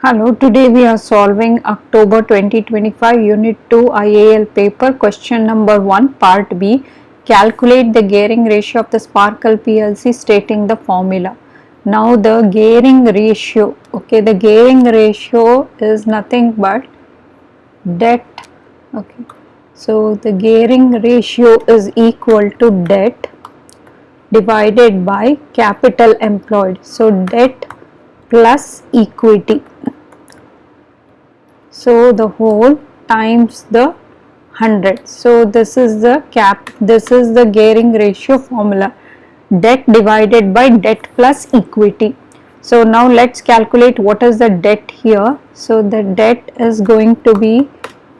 Hello, today we are solving October 2025 Unit 2 IAL paper question number 1 part B. Calculate the gearing ratio of the Sparkle PLC stating the formula. Now the gearing ratio, the gearing ratio is nothing but debt. So the gearing ratio is equal to debt divided by capital employed. So debt plus equity. So the whole times the 100. So this is the gearing ratio formula, debt divided by debt plus equity. So now let's calculate what is the debt here. So the debt is going to be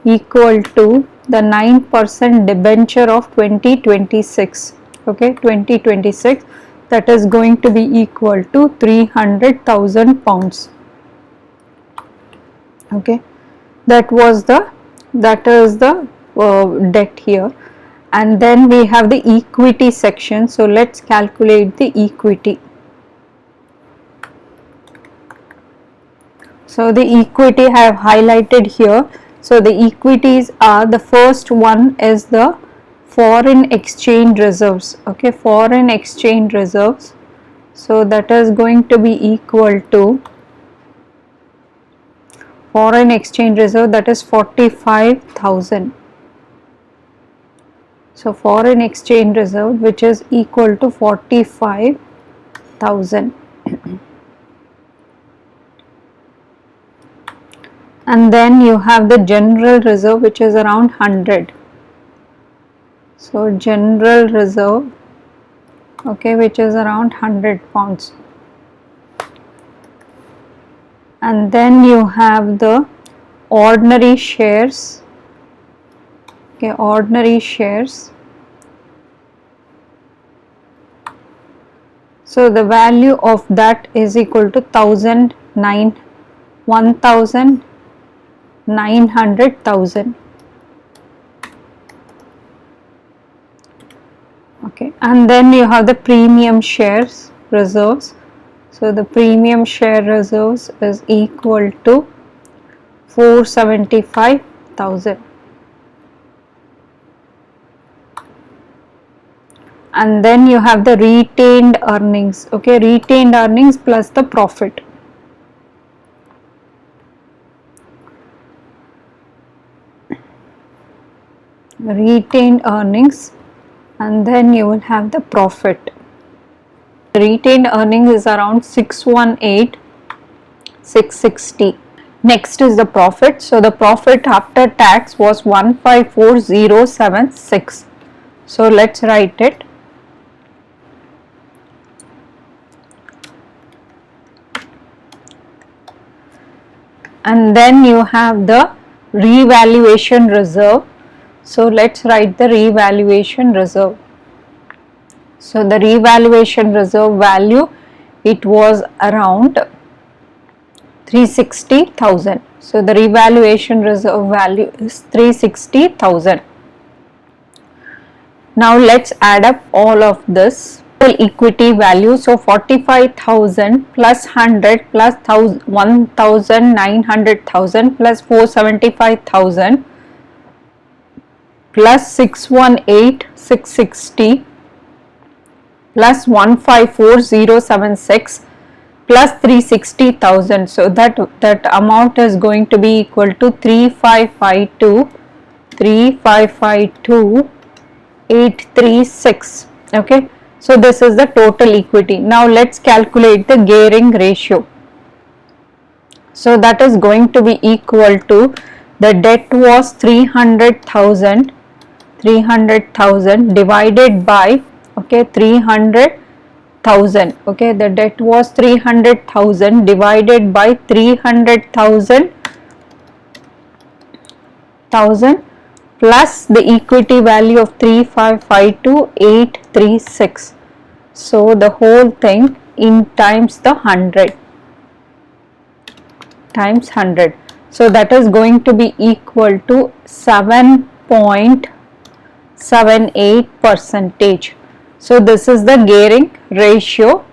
equal to the 9% debenture of 2026. 2026, that is going to be equal to 300,000 pounds. That is the debt here, and then we have the equity section. So let's calculate the equity. So the equity I have highlighted here. So the equities are, the first one is the foreign exchange reserves. Foreign exchange reserves. So that is going to be equal to foreign exchange reserve, that is 45,000. So foreign exchange reserve, which is equal to 45,000. And then you have the general reserve, which is around 100. So general reserve, which is around 100 pounds. And then you have the ordinary shares. Ordinary shares. So the value of that is equal to 1,900,000. And then you have the premium shares reserves. So the premium share reserves is equal to 475,000. And then you have the retained earnings. Retained earnings plus the profit. Retained earnings, and then you will have the profit. Retained earnings is around 618,660. Next is the profit. So the profit after tax was 154076. So let's write it. And then you have the revaluation reserve. So let's write the revaluation reserve. So the revaluation reserve value, it was around 360,000. So the revaluation reserve value is 360,000. Now let's add up all of this. Equity value, so 45,000 plus 100 plus 1,900,000 plus 475,000 plus 618,660 plus 154076 plus 360,000. So that amount is going to be equal to 3552,836. So this is the total equity. Now let's calculate the gearing ratio. So that is going to be equal to, the debt was 300,000 divided by 300,000. The debt was 300,000 divided by 300,000 plus the equity value of 3552,836. So the whole thing in times the 100 times 100. So that is going to be equal to 7.78%. So this is the gearing ratio